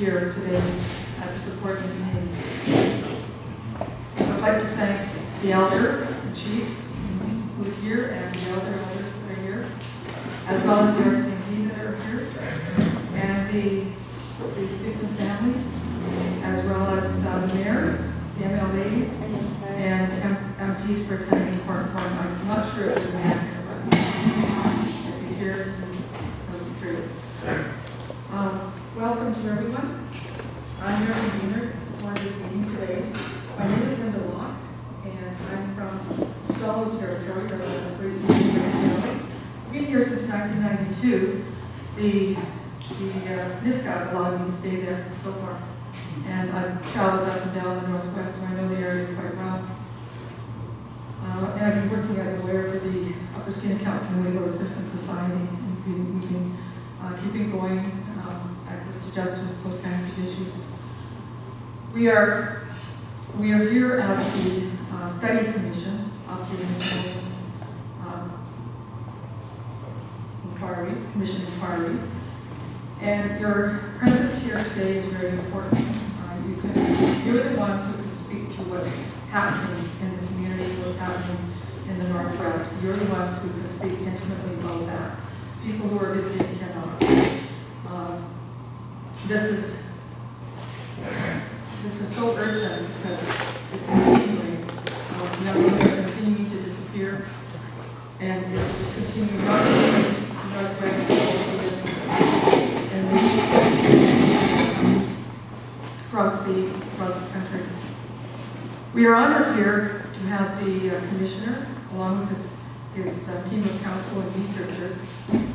here today at the support meeting. I'd like to thank the elder, the chief, who's here, and the other elders that are here, as well as the RCMP that are here, and the victim families, as well as the mayors, the MLAs, and MPs for attending the important forum. I'm not sure if there's a man here, but if he's here, that's true. Welcome to everyone. I'm your convener for this meeting today. My name is Linda Locke, and I'm from Stalo territory, or Great Eastern. I've been here since 1992. The NISCA allowed me to stay there so far. And I've traveled up and down the Northwest, so I know the area quite well. And I've been working as a lawyer for the Upper Skin Council and Legal Assistance Society, and we've been keeping going, access to justice, those kinds of issues. We are here as the study commission of the commission inquiry. And your presence here today is very important. You're the ones who can speak to what's happening in the community, what's happening in the Northwest. You're the ones who can speak intimately about that. People who are visiting cannot. This is so urgent because it's continuing. Numbers are continuing to disappear, and it's continuing not only in the Northwest, and across the country. We are honored here to have the commissioner, along with his team of counsel and researchers.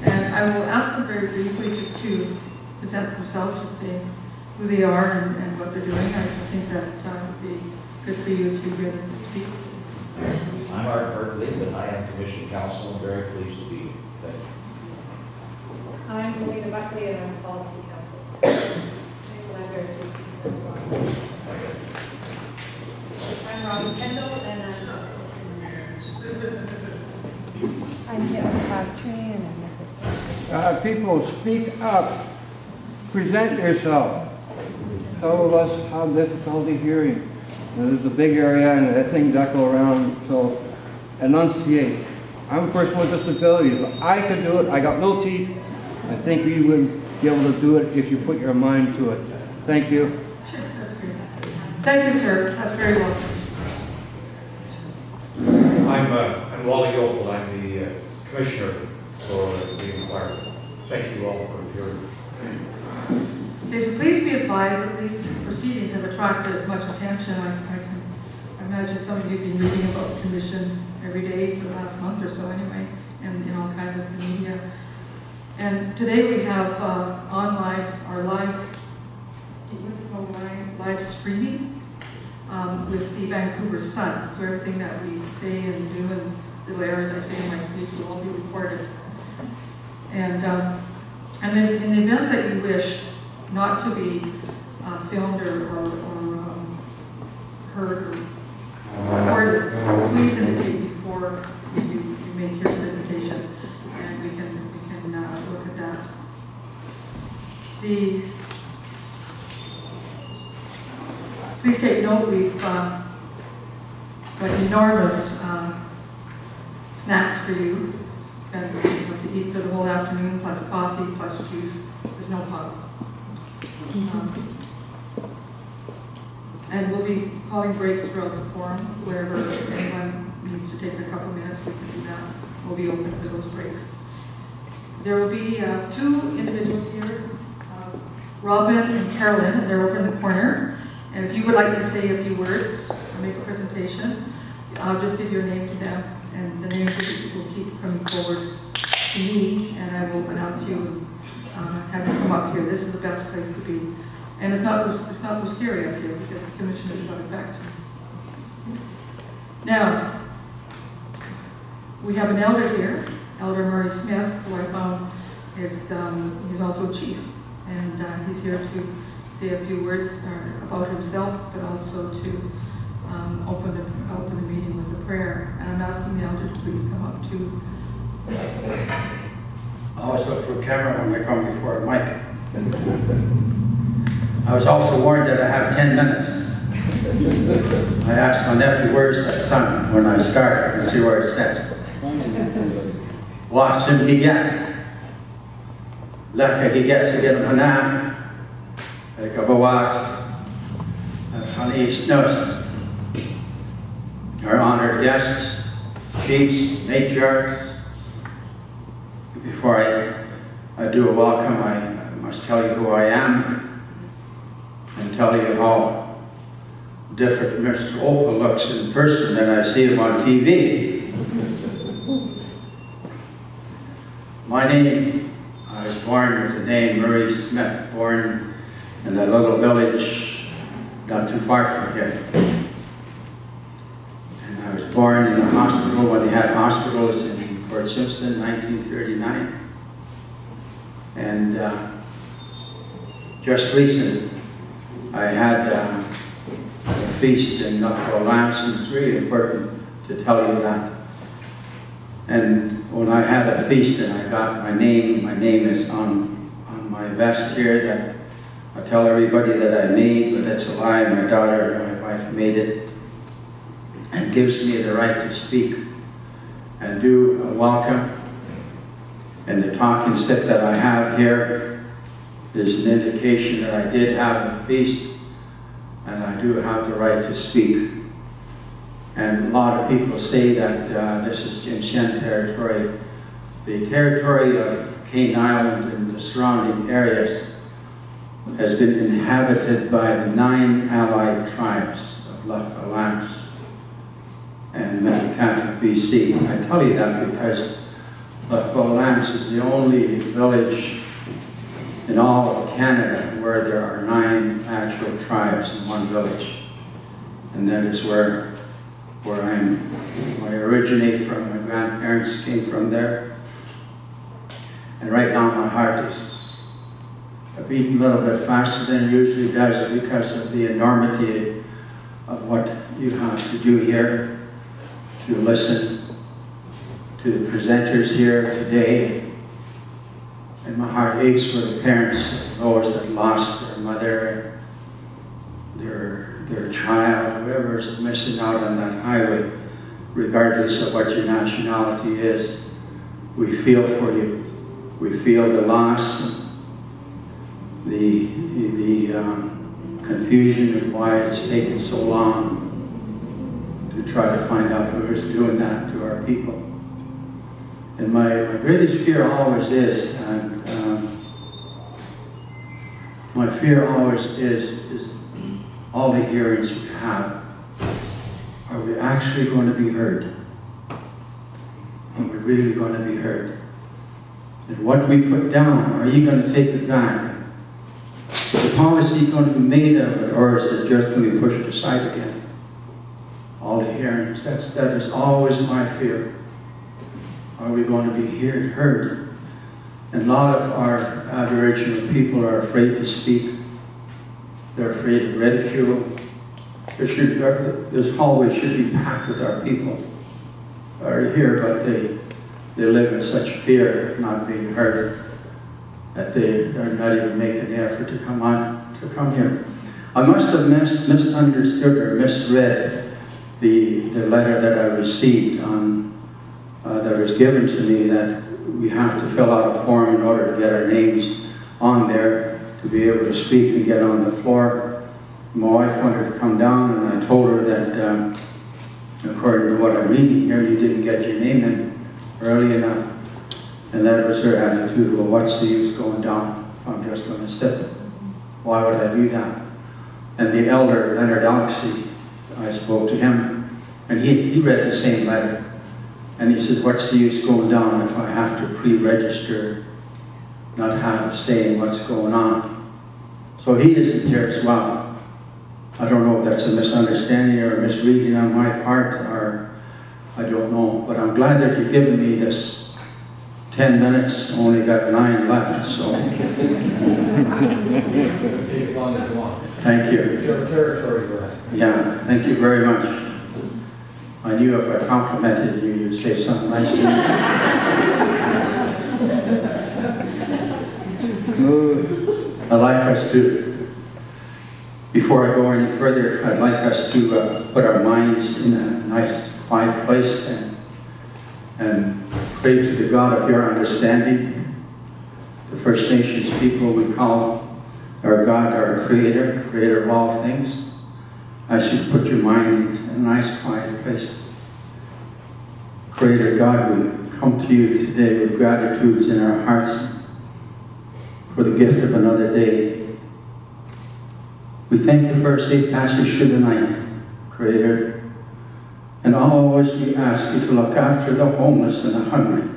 And I will ask them very briefly just to present themselves, just say who they are and what they're doing. I think that would be good for you to hear them speak. I'm Rupert, and I am Commission Counsel. I'm very pleased to be here. Thank you. I'm Melina Buckley, and I'm Policy Counsel. And I'm very pleased to be here as well. I'm Robin Kendall, and I'm I'm here with training and people, speak up. Present yourself. Some of us have difficulty hearing. There's a big area and things echo around, so enunciate. I'm a person with disabilities. I could do it. I got no teeth. I think you would be able to do it if you put your mind to it. Thank you. Thank you, sir. That's very welcome. I'm Wally Opel. I'm the commissioner for the inquiry. Thank you all for appearing. Okay, so please be advised that these proceedings have attracted much attention. I can imagine some of you have been reading about the commission every day for the last month or so anyway, and in all kinds of media. And today we have our live streaming with the Vancouver Sun. So everything that we say and do and the errors I say in my speech will all be recorded. And then in the event that you wish not to be filmed or heard or recorded, please indicate before you make your presentation, and we can look at that. Please take note, we've got enormous snacks for you. And what to eat for the whole afternoon, plus coffee, plus juice. There's no pub. And we'll be calling breaks throughout the forum. Wherever anyone needs to take a couple minutes, we can do that. We'll be open for those breaks. There will be two individuals here, Robin and Carolyn, and they're over in the corner. And if you would like to say a few words or make a presentation, I'll just give your name to them, and the names of the people will keep coming forward to me, and I will announce you and have you come up here. This is the best place to be. And it's not so scary up here because the commission is not affected. Now, we have an elder here, Elder Murray Smith, who I found is he's also a chief, and he's here to say a few words about himself, but also to open the meeting with a prayer. And I'm asking the elder to please come up to. I always look for a camera when I come before a mic. I was also warned that I have 10 minutes. I asked my nephew, where's that sun? When I start, I can see where it says. Watch him begin. Leka higets igen hanan. Ekavawax. Honey Snows. Our honored guests, chiefs, matriarchs. Before I do a welcome, I must tell you who I am and tell you how different Mr. Opal looks in person than I see him on TV. My name, I was born with the name Murray Smith, born in a little village not too far from here. And I was born in a hospital when they had hospitals in Fort Simpson, 1939. And just recently, I had a feast in Vancouver Sun, and it's really important to tell you that. And when I had a feast and I got my name is on my vest here that I tell everybody that I made, but it's a lie. My daughter, my wife made it, and gives me the right to speak and do a welcome. And the talking stick that I have here is an indication that I did have a feast and I do have the right to speak. And a lot of people say that this is Tsimshian territory. The territory of Kane Island and the surrounding areas has been inhabited by the 9 allied tribes of Lefalans and Metcalfe, BC. I tell you that because Lefalans is the only village in all of Canada where there are 9 actual tribes in one village. And that is where I originate from. My grandparents came from there. And right now my heart is beating a little bit faster than it usually does because of the enormity of what you have to do here, to listen to the presenters here today. And my heart aches for the parents of those that lost their mother, their child, whoever is missing out on that highway, regardless of what your nationality is. We feel for you. We feel the loss, the confusion of why it's taken so long to try to find out who is doing that to our people. And my greatest fear always is, and my fear always is all the hearings we have, are we actually going to be heard? Are we really going to be heard? And what we put down, are you going to take it back? Is the policy going to be made of it, or is it just going to be pushed aside again? All the hearings, that is always my fear. Are we going to be heard? And a lot of our Aboriginal people are afraid to speak. They're afraid of ridicule. This hallway should be packed with our people that are here, but they live in such fear of not being heard that they're not even making the effort to come here. I must have misunderstood or misread the letter that I received that was given to me, that we have to fill out a form in order to get our names on there to be able to speak and get on the floor. My wife wanted to come down, and I told her that according to what I'm reading here, you didn't get your name in early enough. And that was her attitude. Well, what's the use going down if I'm just going to sit? Why would I do that? And the elder, Leonard Alexey, I spoke to him, and he read the same letter. And he said, what's the use going down if I have to pre-register, not have a say in what's going on? So he isn't here as well. I don't know if that's a misunderstanding or a misreading on my part, or I don't know. But I'm glad that you've given me this 10 minutes, only got 9 left, so. Take as long as you want. Thank you. It's your territory, Brad. Yeah, thank you very much. I knew if I complimented you, you'd say something nice to me. Smooth. I like us to Before I go any further, I'd like us to put our minds in a nice, quiet place and pray to the God of your understanding. The First Nations people we call our God, our creator of all things. I ask you to put your mind in a nice, quiet place. Creator God, we come to you today with gratitudes in our hearts for the gift of another day. We thank you for a safe passage through the night, Creator. And always we ask you to look after the homeless and the hungry,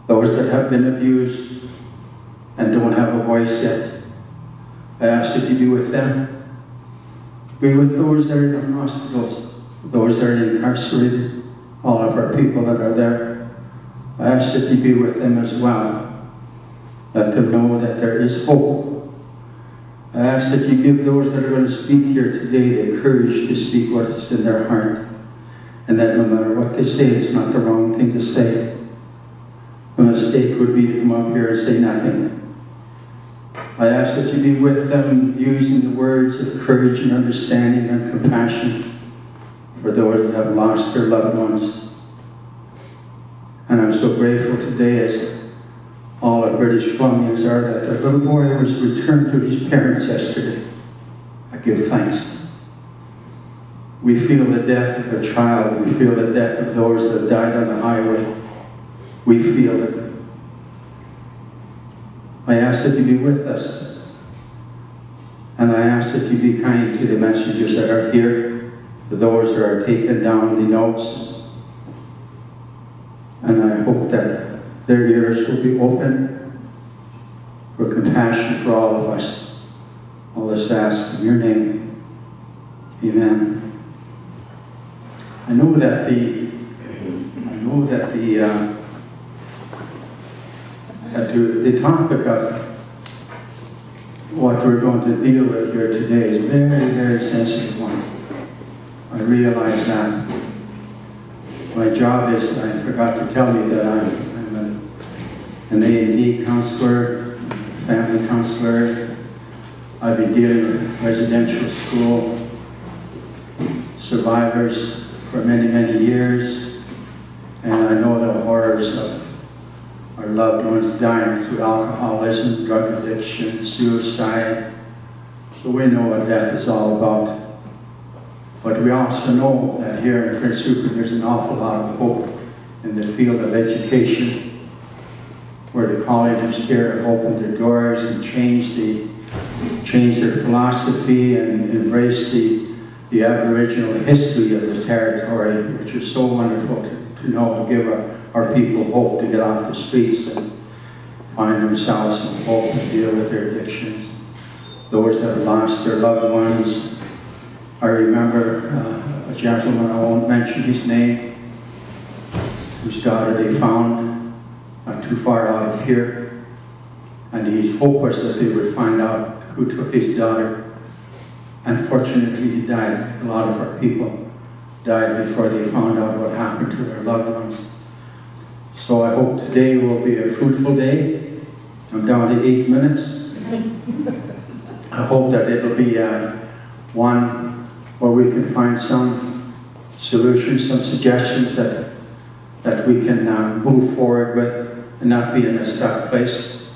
those that have been abused and don't have a voice yet. I ask that you be with them. Be with those that are in hospitals, those that are incarcerated, all of our people that are there. I ask that you be with them as well. Let them know that there is hope. I ask that you give those that are going to speak here today the courage to speak what is in their heart. And that no matter what they say, it's not the wrong thing to say. A mistake would be to come up here and say nothing. I ask that you be with them using the words of courage and understanding and compassion for those that have lost their loved ones. And I'm so grateful today, as all of British Columbians are, that the little boy was returned to his parents yesterday. I give thanks. We feel the death of a child. We feel the death of those that died on the highway. We feel it. I ask that you be with us. And I ask that you be kind to the messengers that are here, to those that are taking down the notes. And I hope that their ears will be open for compassion for all of us. All this ask in your name. Amen. I know that the topic of what we're going to deal with here today is a very, very sensitive one. I realize that. My job is, I forgot to tell you that I'm an A&D counselor, family counselor. I've been dealing with residential school survivors for many, many years. And I know the horrors of our loved ones dying through alcoholism, drug addiction, suicide. So we know what death is all about. But we also know that here in Prince Rupert there's an awful lot of hope in the field of education, where the colleges here have opened their doors and changed their philosophy and embraced the Aboriginal history of the territory, which is so wonderful to know, to give our people hope to get off the streets and find themselves some hope to deal with their addictions. Those that have lost their loved ones. I remember a gentleman, I won't mention his name, whose daughter they found not too far out of here. And his hope was that they would find out who took his daughter. Unfortunately, he died. A lot of our people died before they found out what happened to their loved ones. So I hope today will be a fruitful day. I'm down to 8 minutes. I hope that it'll be one where we can find some solutions, some suggestions that we can move forward with and not be in a stuck place,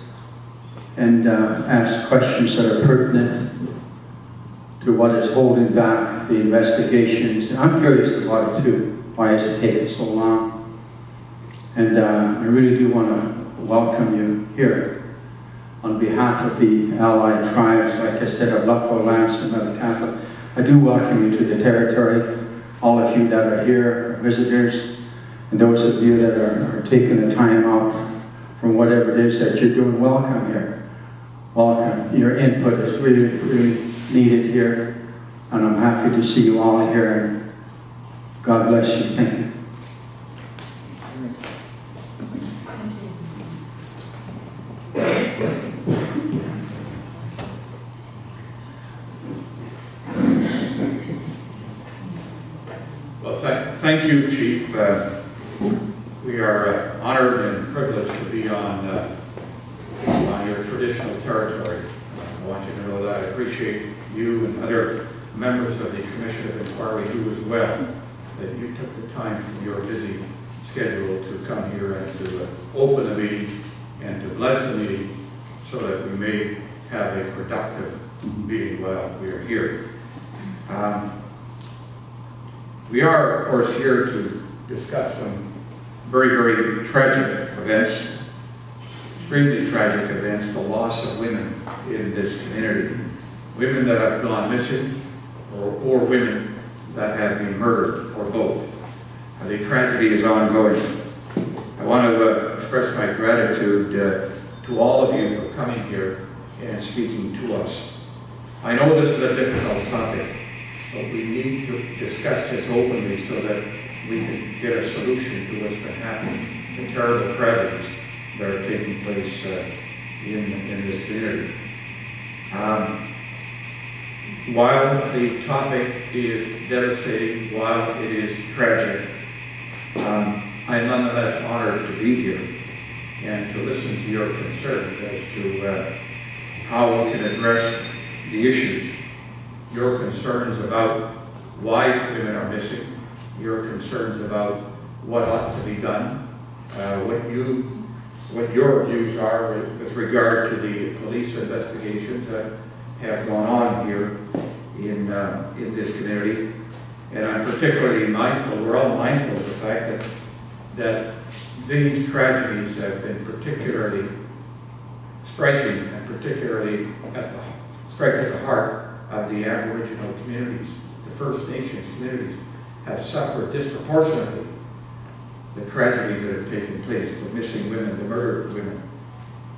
and ask questions that are pertinent to what is holding back the investigations. And I'm curious about it too. Why has it taken so long? And I really do want to welcome you here on behalf of the allied tribes, like I said, of Lukko, Lance, and Metlakatla. I do welcome you to the territory, all of you that are here, visitors, and those of you that are taking the time out from whatever it is that you're doing. Welcome here. Welcome. Your input is really, really needed here, and I'm happy to see you all here, and God bless you. Thank you. Thank you, Chief. We are honored and privileged to be on your traditional territory. I want you to know that I appreciate you and other members of the Commission of Inquiry do as well, that you took the time from your busy schedule to come here and to open the meeting and to bless the meeting so that we may have a productive meeting while we are here. We are, of course, here to discuss some very, very tragic events, extremely tragic events, the loss of women in this community. Women that have gone missing or women that have been murdered, or both. The tragedy is ongoing. I want to express my gratitude to all of you for coming here and speaking to us. I know this is a difficult topic, but we need to discuss this openly so that we can get a solution to what's been happening, the terrible tragedies that are taking place in this community. While the topic is devastating, while it is tragic, I'm nonetheless honored to be here and to listen to your concerns as to how we can address the issues. Your concerns about why women are missing, your concerns about what ought to be done, what your views are with regard to the police investigations that have gone on here in this community. And I'm particularly mindful, we're all mindful of the fact that these tragedies have been particularly striking and particularly strike at the heart of the Aboriginal communities. The First Nations communities have suffered disproportionately the tragedies that have taken place, the missing women, the murder of women.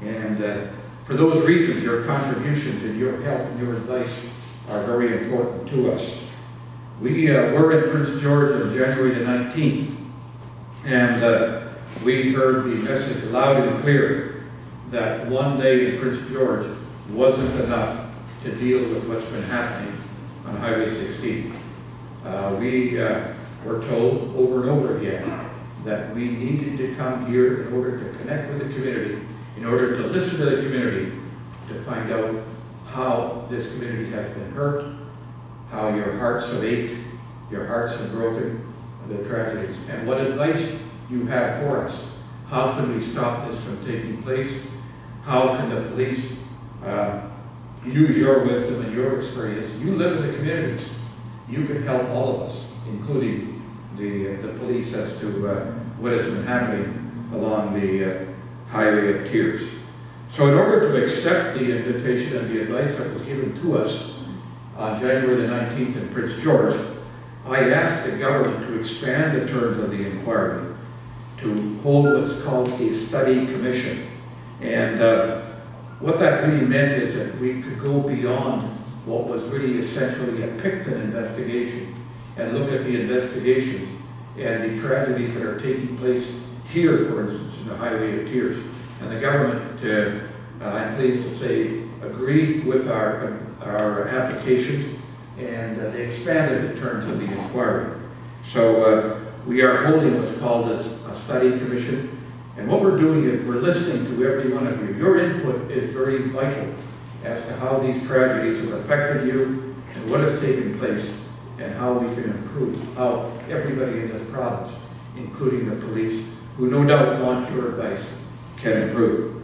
And for those reasons, your contributions and your help and your advice are very important to us. We were in Prince George on January the 19th, and we heard the message loud and clear that one day in Prince George wasn't enough to deal with what's been happening on Highway 16. We were told over and over again that we needed to come here in order to connect with the community, in order to listen to the community, to find out how this community has been hurt, how your hearts have ached, your hearts have broken, the tragedies, and what advice you have for us. How can we stop this from taking place? How can the police use your wisdom and your experience? You live in the communities. You can help all of us, including the police, as to what has been happening along the Highway of Tears. So in order to accept the invitation and the advice that was given to us on January the 19th in Prince George, I asked the government to expand the terms of the inquiry to hold what's called a study commission. And what that really meant is that we could go beyond what was really essentially a Picton investigation and look at the investigation and the tragedies that are taking place here, for instance, in the Highway of Tears. And the government, I'm pleased to say, agreed with our application, and they expanded the terms of the inquiry. So we are holding what's called a study commission, and what we're doing is we're listening to every one of you. Your input is very vital as to how these tragedies have affected you and what has taken place and how we can improve, how everybody in this province, including the police, who no doubt want your advice, can improve.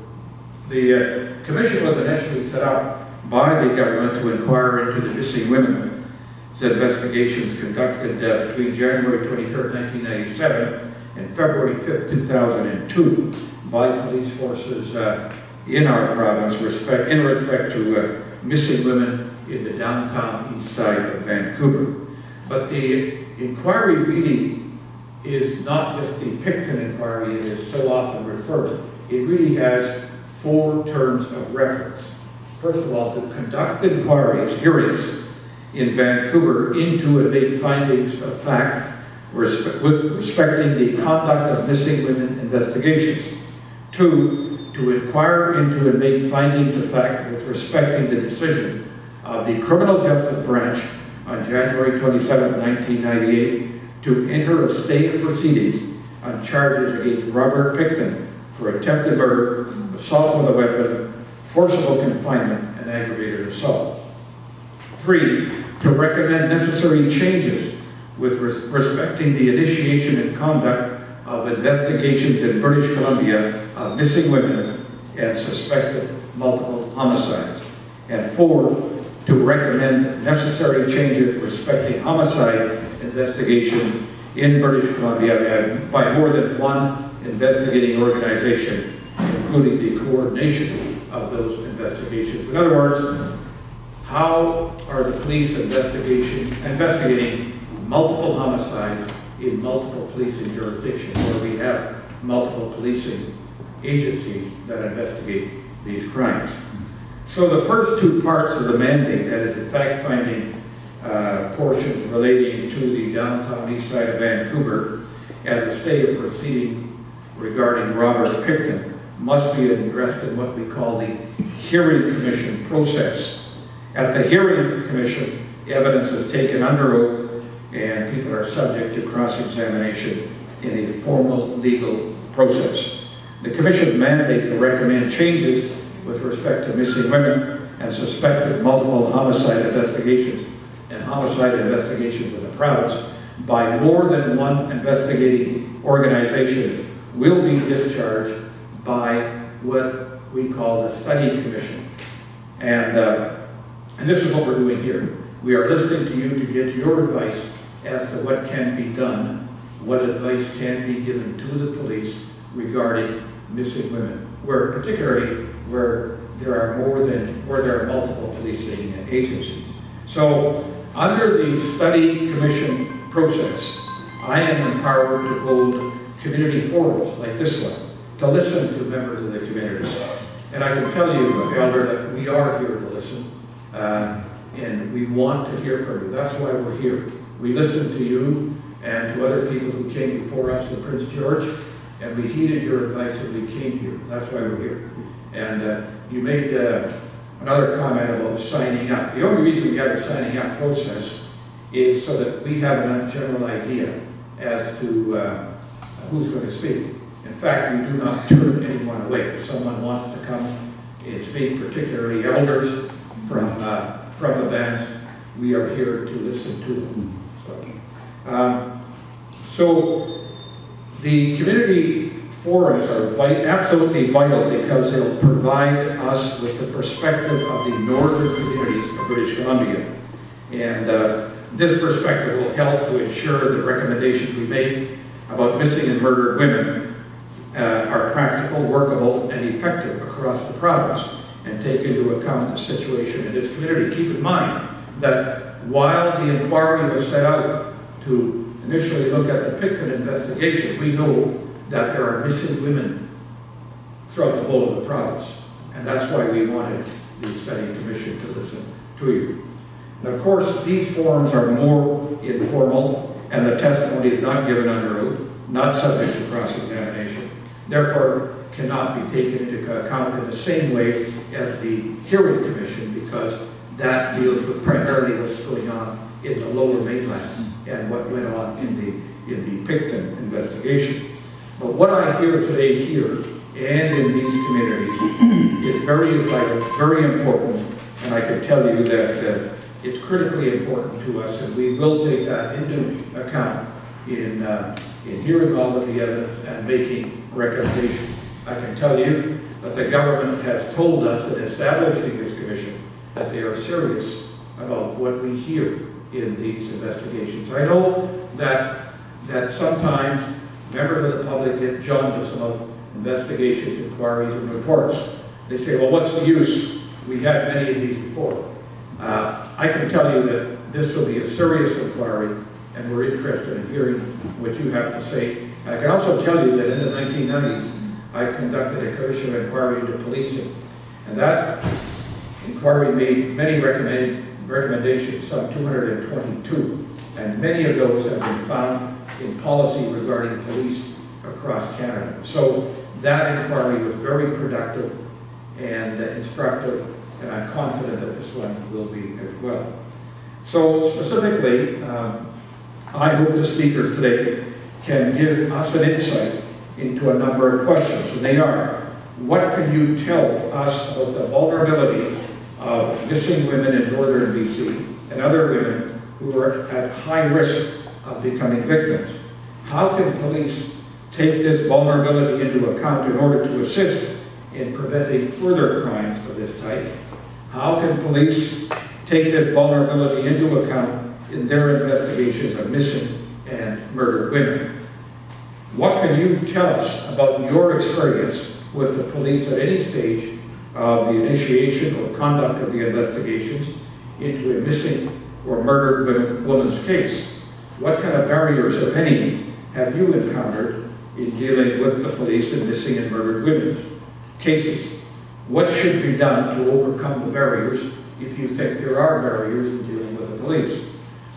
The commission was initially set up by the government to inquire into the missing women. The investigations conducted between January 23rd, 1997 and February 5th, 2002 by police forces in our province in respect to missing women in the downtown east side of Vancouver. But the inquiry really is not just the Picton inquiry it is so often referred to. It really has 4 terms of reference. First of all, to conduct inquiries, hearings in Vancouver into and make findings of fact respecting the conduct of missing women investigations. 2, to inquire into and make findings of fact with respecting the decision of the Criminal Justice Branch on January 27, 1998 to enter a stay of proceedings on charges against Robert Picton for attempted murder, assault with a weapon, forcible confinement, and aggravated assault. 3, to recommend necessary changes with respecting the initiation and conduct of investigations in British Columbia of missing women and suspected multiple homicides. And 4, to recommend necessary changes respecting homicide investigation in British Columbia by more than one investigating organization, including the coordination of those investigations. In other words, how are the police investigating multiple homicides in multiple policing jurisdictions where we have multiple policing agencies that investigate these crimes? So the first 2 parts of the mandate, that is the fact-finding portions relating to the downtown east side of Vancouver and the state of proceeding regarding Robert Picton, must be addressed in what we call the hearing commission process. At the hearing commission, evidence is taken under oath and people are subject to cross-examination in a formal legal process. The commission's mandate to recommend changes with respect to missing women and suspected multiple homicide investigations and homicide investigations in the province by more than one investigating organization will be discharged by what we call the study commission. And this is what we're doing here. We are listening to you to get your advice as to what can be done, what advice can be given to the police regarding missing women, particularly where there are multiple policing agencies. So under the study commission process, I am empowered to hold community forums like this one, to listen to members of the community. And I can tell you, Elder, that we are here to listen, and we want to hear from you. That's why we're here. We listened to you and to other people who came before us in Prince George, and we heeded your advice and we came here. That's why we're here. And you made another comment about signing up. The only reason we have a signing up process is so that we have a general idea as to who's going to speak. In fact, we do not turn anyone away. If someone wants to come and speak, particularly elders from the bands, we are here to listen to them. So the community forums are absolutely vital because they'll provide us with the perspective of the northern communities of British Columbia. And this perspective will help to ensure the recommendations we make about missing and murdered women are practical, workable, and effective across the province and take into account the situation in this community. Keep in mind that while the inquiry was set out to initially look at the Picton investigation, we know that there are missing women throughout the whole of the province. And that's why we wanted the study commission to listen to you. And of course, these forums are more informal and the testimony is not given under oath, not subject to cross-examination, therefore cannot be taken into account in the same way as the hearing commission because that deals with primarily what's going on in the lower mainland and what went on in the Picton investigation. But what I hear today here and in these communities is very vital, very important, and I can tell you that it's critically important to us, and we will take that into account in hearing all of the evidence and making recommendations. I can tell you that the government has told us in establishing this commission that they are serious about what we hear in these investigations. I know that sometimes members of the public get jaundiced about investigations, inquiries, and reports. They say, well, what's the use? We had many of these before. I can tell you that this will be a serious inquiry, and we're interested in hearing what you have to say. I can also tell you that in the 1990s, I conducted a commission of inquiry into policing, and that inquiry made many recommendations, some 222, and many of those have been found in policy regarding police across Canada. So that inquiry was very productive and instructive, and I'm confident that this one will be as well. So specifically, I hope the speakers today can give us an insight into a number of questions, and they are, what can you tell us about the vulnerability of missing women in northern BC and other women who are at high risk of becoming victims. How can police take this vulnerability into account in order to assist in preventing further crimes of this type? How can police take this vulnerability into account in their investigations of missing and murdered women? What can you tell us about your experience with the police at any stage of the initiation or conduct of the investigations into a missing or murdered woman's case? What kind of barriers, if any, have you encountered in dealing with the police in missing and murdered women's cases? What should be done to overcome the barriers, if you think there are barriers in dealing with the police?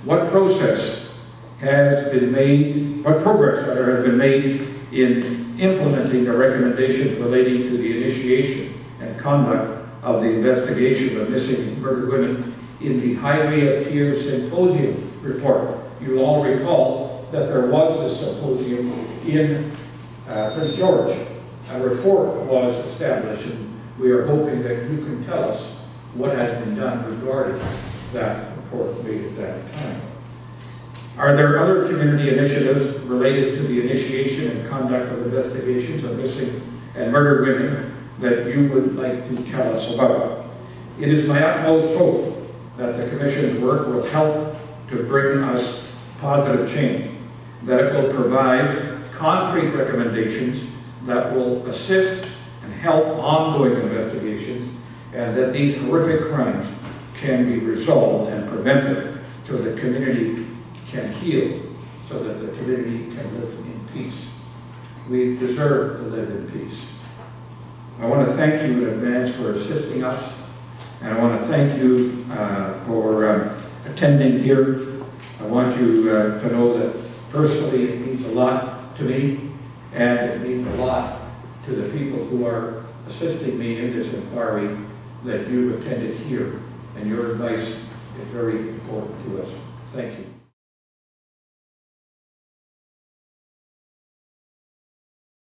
What process has been made, what progress rather has been made in implementing the recommendations relating to the initiation and conduct of the investigation of missing and murdered women in the Highway of Tears Symposium report? You'll all recall that there was a symposium in Prince George. A report was established, and we are hoping that you can tell us what has been done regarding that report made at that time. Are there other community initiatives related to the initiation and conduct of investigations of missing and murdered women that you would like to tell us about? It is my utmost hope that the Commission's work will help to bring us positive change, that it will provide concrete recommendations that will assist and help ongoing investigations, and that these horrific crimes can be resolved and prevented so the community can heal, so that the community can live in peace. We deserve to live in peace. I want to thank you in advance for assisting us, and I want to thank you for attending here. I want you to know that personally it means a lot to me, and it means a lot to the people who are assisting me in this inquiry that you've attended here, and your advice is very important to us. Thank you.